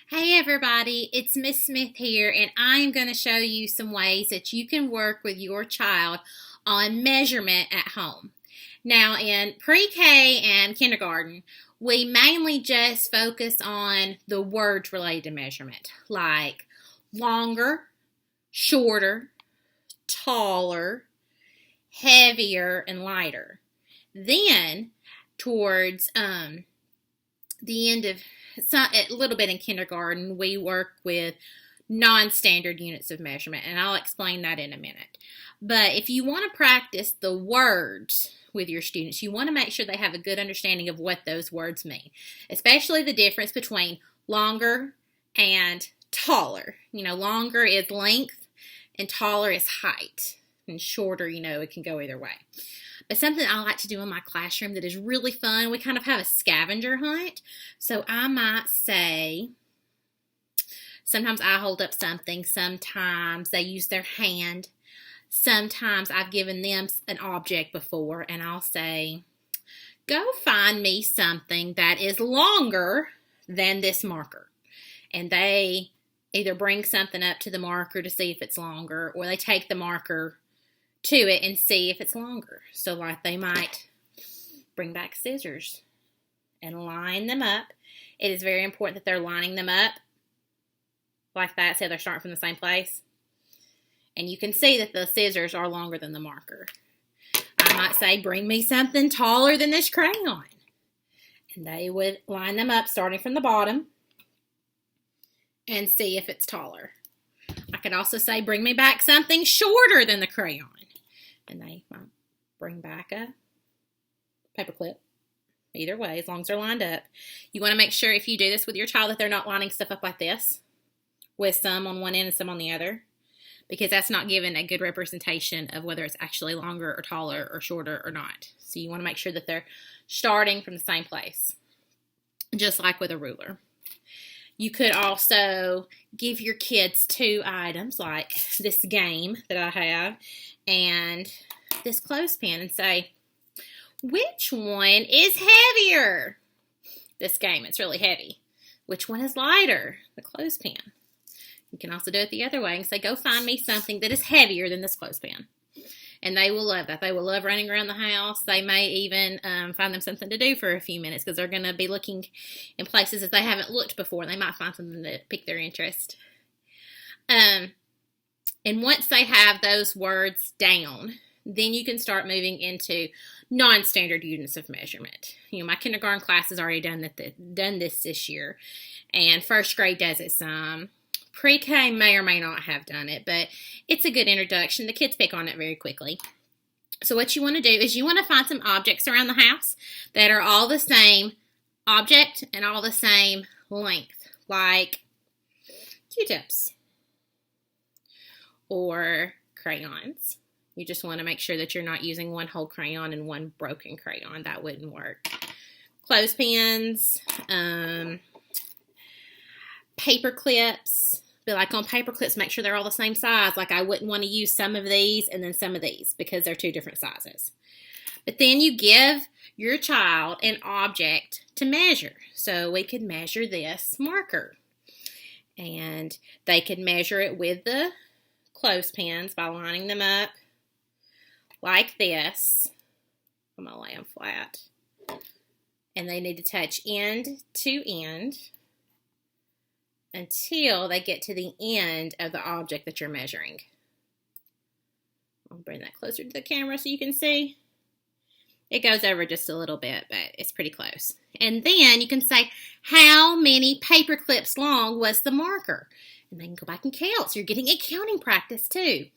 Hey everybody, it's Miss Smith here, and I'm going to show you some ways that you can work with your child on measurement at home. Now, in pre-K and kindergarten, we mainly just focus on the words related to measurement, like longer, shorter, taller, heavier, and lighter. Then, towards the end of a little bit in kindergarten, we work with non-standard units of measurement, and I'll explain that in a minute. But if you want to practice the words with your students, you want to make sure they have a good understanding of what those words mean, especially the difference between longer and taller. Longer is length and taller is height, and shorter, it can go either way. But something I like to do in my classroom that is really fun, we kind of have a scavenger hunt. So I might say, sometimes I hold up something, sometimes they use their hand, sometimes I've given them an object before, and I'll say, go find me something that is longer than this marker. And they either bring something up to the marker to see if it's longer, or they take the marker to it and see if it's longer. So like they might bring back scissors and line them up. It is very important that they're lining them up like that, so they're starting from the same place. And you can see that the scissors are longer than the marker. I might say, bring me something taller than this crayon. And they would line them up starting from the bottom and see if it's taller. I could also say, bring me back something shorter than the crayon. And they might bring back a paper clip. Either way, as long as they're lined up. You want to make sure if you do this with your child that they're not lining stuff up like this, with some on one end and some on the other, because that's not giving a good representation of whether it's actually longer or taller or shorter or not. So you want to make sure that they're starting from the same place, just like with a ruler. You could also give your kids two items, like this game that I have and this clothespin, and say, which one is heavier? This game, it's really heavy. Which one is lighter? The clothespin. You can also do it the other way and say, go find me something that is heavier than this clothespin. And they will love that. They will love running around the house. They may even find them something to do for a few minutes because they're going to be looking in places that they haven't looked before. They might find something that pique their interest. And once they have those words down, then you can start moving into non-standard units of measurement. My kindergarten class has already done this year, and first grade does it some. Pre-K may or may not have done it, but it's a good introduction. The kids pick on it very quickly. So what you want to do is you want to find some objects around the house that are all the same object and all the same length, like Q-tips or crayons. You just want to make sure that you're not using one whole crayon and one broken crayon. That wouldn't work. Clothespins, paper clips. But like on paper clips, make sure they're all the same size. Like I wouldn't want to use some of these and then some of these because they're two different sizes. But then you give your child an object to measure. So we could measure this marker. And they could measure it with the clothespins by lining them up like this. I'm going to lay them flat. And they need to touch end to end until they get to the end of the object that you're measuring. I'll bring that closer to the camera so you can see. It goes over just a little bit, but it's pretty close. And then you can say, how many paper clips long was the marker? And they can go back and count. So you're getting a counting practice too.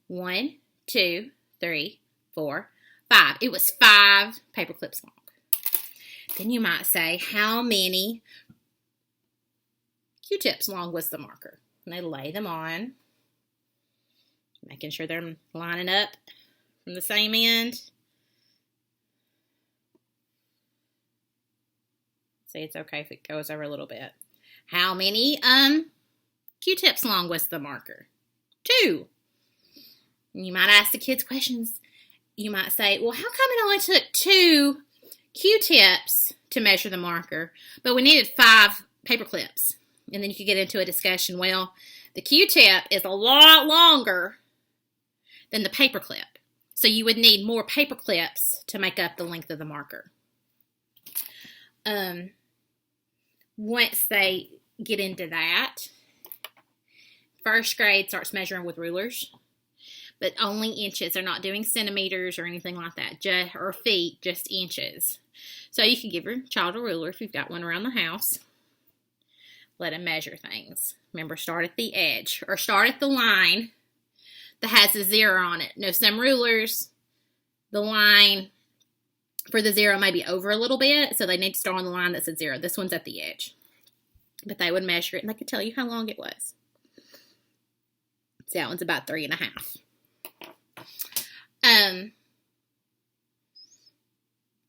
1, 2, 3, 4, 5. It was 5 paper clips long. Then you might say, how many Q-tips long was the marker? And they lay them on, making sure they're lining up from the same end. See, it's okay if it goes over a little bit. How many Q-tips long was the marker? 2. And you might ask the kids questions. You might say, well, how come it only took 2 Q-tips to measure the marker, but we needed 5 paper clips? And then you could get into a discussion, well, the Q-tip is a lot longer than the paper clip. So you would need more paper clips to make up the length of the marker. Once they get into that, first grade starts measuring with rulers, but only inches. They're not doing centimeters or anything like that, or feet, just inches. So you can give your child a ruler if you've got one around the house. Let them measure things. Remember, start at the edge, or start at the line that has a 0 on it. Now, some rulers, the line for the 0 may be over a little bit, so they need to start on the line that's at 0. This one's at the edge. But they would measure it, and they could tell you how long it was. See, that one's about 3.5.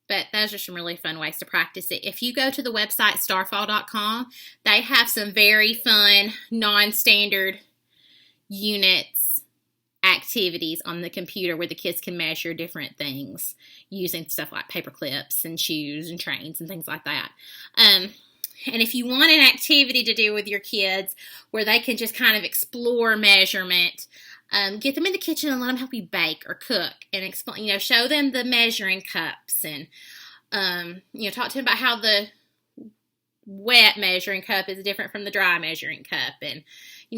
But those are some really fun ways to practice it. If you go to the website starfall.com, they have some very fun, non-standard units activities on the computer where the kids can measure different things using stuff like paper clips and shoes and trains and things like that. And if you want an activity to do with your kids where they can just kind of explore measurement, get them in the kitchen and let them help you bake or cook and explain, show them the measuring cups and, talk to them about how the wet measuring cup is different from the dry measuring cup and,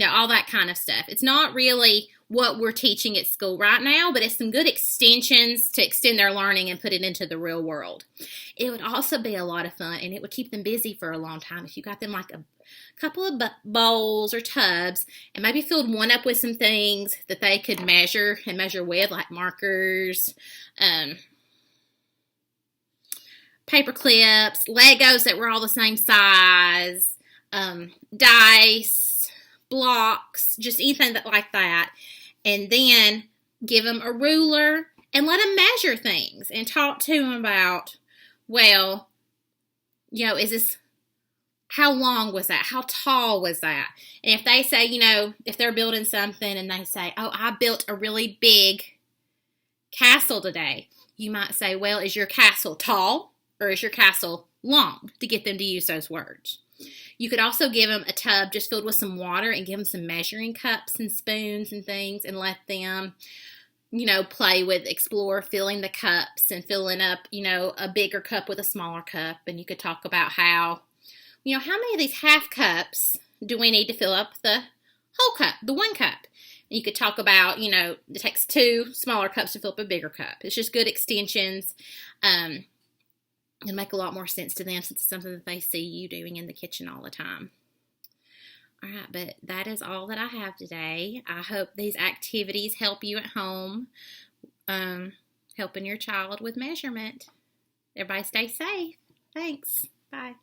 all that kind of stuff. It's not really what we're teaching at school right now, but it's some good extensions to extend their learning and put it into the real world. It would also be a lot of fun, and it would keep them busy for a long time if you got them like a couple of bowls or tubs and maybe filled one up with some things that they could measure with, like markers, paper clips, Legos that were all the same size, dice, blocks, just anything like that. And then give them a ruler and let them measure things and talk to them about, well, how long was that? How tall was that? And if they say, if they're building something and they say, oh, I built a really big castle today, you might say, well, is your castle tall or is your castle long, to get them to use those words. You could also give them a tub just filled with some water and give them some measuring cups and spoons and things and let them, play with, explore filling the cups and filling up, a bigger cup with a smaller cup. And you could talk about how many of these half cups do we need to fill up the whole cup, the one cup? And you could talk about, it takes 2 smaller cups to fill up a bigger cup. It's just good extensions. It'll make a lot more sense to them since it's something that they see you doing in the kitchen all the time. All right, but that is all that I have today. I hope these activities help you at home, helping your child with measurement. Everybody stay safe. Thanks. Bye.